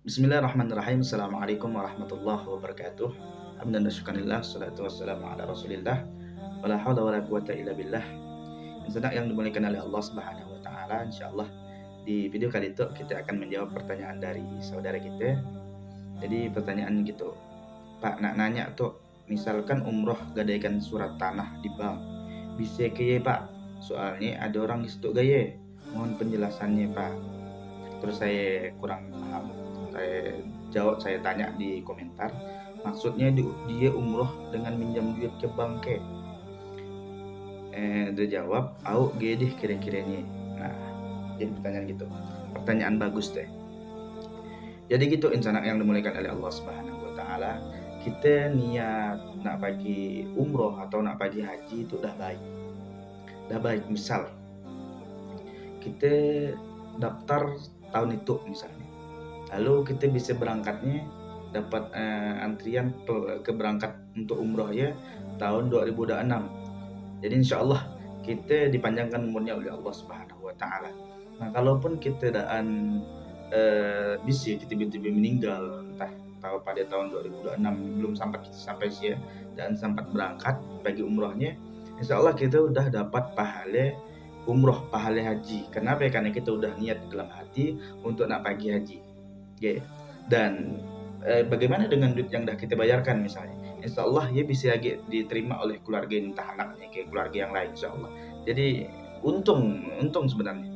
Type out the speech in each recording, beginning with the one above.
Bismillahirrahmanirrahim. Assalamualaikum warahmatullahi wabarakatuh. Hamdan wa syukranillah, salatu wassalamu ala Rasulillah. Wala haula wala quwata illa billah. Yang dimuliakan oleh Allah Subhanahu wa taala, insyaallah di video kali itu kita akan menjawab pertanyaan dari saudara kita. Jadi pertanyaan gitu, Pak nak nanya tuh, misalkan umroh gadaikan surat tanah di bank. Bisa ke Pak? Soalnya ada orang di situ gaya. Mohon penjelasannya Pak. Terus saya kurang paham, saya tanya di komentar, maksudnya dia umroh dengan minjam duit ke bank ke? Dia jawab, au gede kira-kiranya. Nah, jadi pertanyaan gitu, pertanyaan bagus deh. Jadi gitu insan yang dimuliakan oleh Allah Subhanahu wa taala, kita niat nak pergi umroh atau nak pergi haji itu dah baik. Dah baik, misal kita daftar tahun itu misalnya. Lalu kita bisa berangkatnya dapat antrian keberangkat untuk umroh ya tahun 2026. Jadi insya Allah kita dipanjangkan umurnya oleh Allah Subhanahu wa taala. Nah, kalaupun kita daan bisa kita tiba-tiba meninggal entah tahu pada tahun 2026 belum sampai sih ya, dan sempat berangkat bagi umrohnya, insya Allah kita udah dapat pahala umroh, pahala haji. Kenapa? Karena kita udah niat dalam hati untuk nak pergi haji. Okay. Dan bagaimana dengan duit yang dah kita bayarkan misalnya? Insya Allah ya bisa lagi diterima oleh keluarga, entah anaknya kayak keluarga yang lain insya Allah. Jadi untung sebenarnya.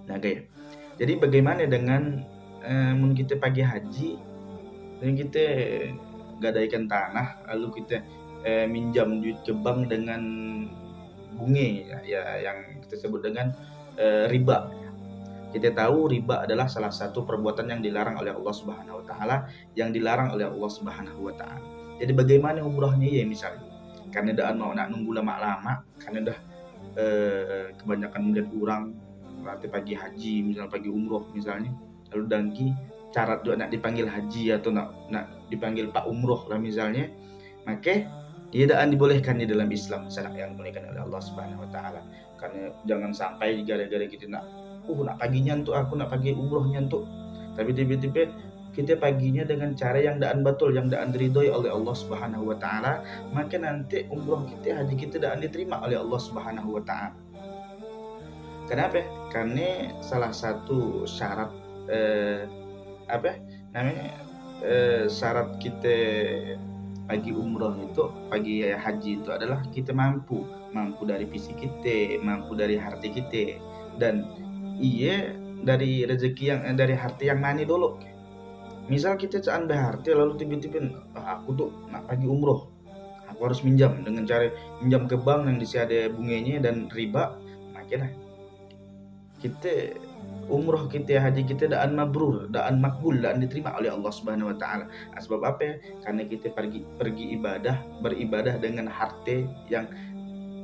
Nah kayak. Jadi bagaimana dengan mun kita pagi haji dan kita gadaikan tanah lalu kita minjam duit ke bank dengan bunga ya yang kita sebut dengan riba. Kita tahu riba adalah salah satu perbuatan yang dilarang oleh Allah Subhanahu wa taala, yang dilarang oleh Allah Subhanahu wa taala. Jadi bagaimana umrahnya ya misalnya? Karena dah mau nak nunggu lama-lama, karena dah kebanyakan melihat orang berarti pagi haji, misalnya pagi umroh misalnya, lalu dangki syarat nak dipanggil haji atau nak dipanggil Pak Umroh lah misalnya, maka tidak dibolehkan di dalam Islam sanak yang dibolehkan oleh Allah Subhanahu wa taala. Karena jangan sampai gara-gara kita nak paginya untuk aku nak pagi umrohnya untuk, tapi tiba-tiba kita paginya dengan cara yang daan betul, yang daan diridhoi oleh Allah Subhanahu wa taala, maka nanti umroh kita, haji kita daan diterima oleh Allah Subhanahu wa taala. Kenapa? Karena salah satu syarat syarat kita pagi umroh itu, pagi haji itu adalah kita mampu dari fisik kita, mampu dari harta kita, dan iya dari rezeki yang dari harta yang mana dulu. Misal kita caan berharta lalu tiba-tiba aku tuh nak pagi umroh, aku harus minjam dengan cara minjam ke bank yang disi ada bunganya dan riba, makanya kita umroh kita, haji kita daan mabrur, daan makbul, daan diterima oleh Allah Subhanahu wa taala. Sebab apa? Karena kita pergi beribadah dengan harta yang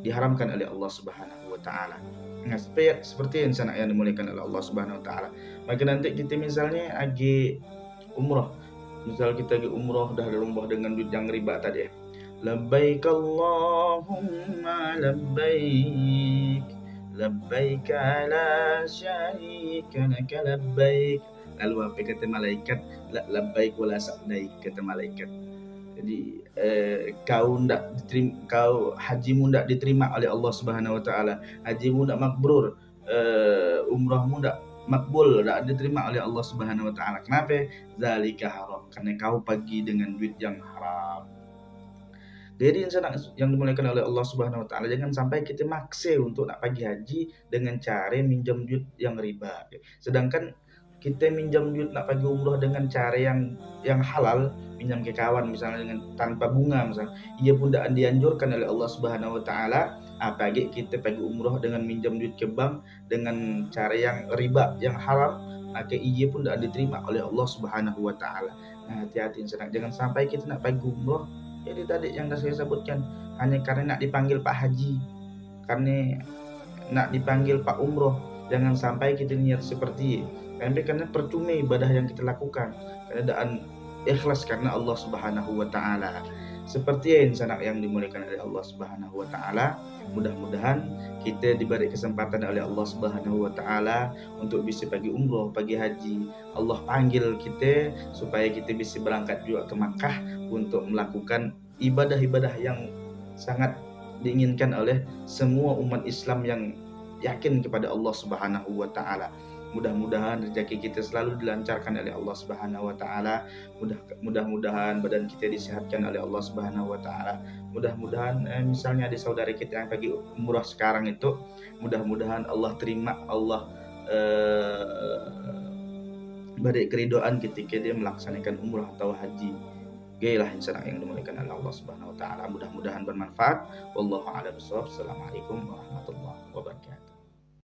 diharamkan oleh Allah Subhanahu wa taala. Nah, seperti insan yang dimuliakan oleh Allah Subhanahu wa taala. Maka nanti kita misalnya lagi umroh, misal kita lagi umroh dah umroh dengan duit yang riba tadi ya. Labbaik Allahumma labbaik, labbaik la syarika laka labbaik. Lalu apa kata malaikat? Labbaik wala sa'daik, kata malaikat. Jadi kau hajimu ndak diterima oleh Allah Subhanahu wa taala, hajimu ndak makbrur, umrahmu ndak makbul, ndak diterima oleh Allah Subhanahu wa taala. Kenapa? Zalika haram, karena kau pergi dengan duit yang haram. Jadi insan yang dimuliakan oleh Allah Subhanahu wa taala, jangan sampai kita maksa untuk nak pergi haji dengan cara minjam duit yang riba. Sedangkan kita minjam duit nak pergi umroh dengan cara yang halal, minjam ke kawan misalnya dengan tanpa bunga misalnya, ia pun tidak dianjurkan oleh Allah Subhanahu wa taala. Apalagi kita pergi umroh dengan minjam duit ke bank dengan cara yang riba, yang haram, maka ia pun tidak diterima oleh Allah Subhanahu wa taala. Nah, hati-hati jangan sampai kita nak pergi umroh, jadi tadi yang saya sebutkan, hanya karena nak dipanggil Pak Haji, karena nak dipanggil Pak Umroh, jangan sampai kita niat seperti karena percuma ibadah yang kita lakukan, karena daan ikhlas karena Allah Subhanahu wa taala. Seperti insan yang dimuliakan oleh Allah Subhanahu wa taala, mudah-mudahan kita diberi kesempatan oleh Allah Subhanahu wa taala untuk bisa pergi umroh, pergi haji. Allah panggil kita supaya kita bisa berangkat juga ke Makkah untuk melakukan ibadah-ibadah yang sangat diinginkan oleh semua umat Islam yang yakin kepada Allah Subhanahu wa taala. Mudah-mudahan rezeki kita selalu dilancarkan oleh Allah Subhanahu wa taala. Mudah-mudahan badan kita disehatkan oleh Allah Subhanahu wa taala. Mudah-mudahan misalnya ada saudara kita yang pergi umrah sekarang itu, mudah-mudahan Allah terima, Allah beri keridoan ketika dia melaksanakan umrah atau haji. Gailah insan yang dimuliakan oleh Allah Subhanahu wa taala. Mudah-mudahan bermanfaat. Wallahu a'lam bishawab. Assalamualaikum warahmatullahi wabarakatuh.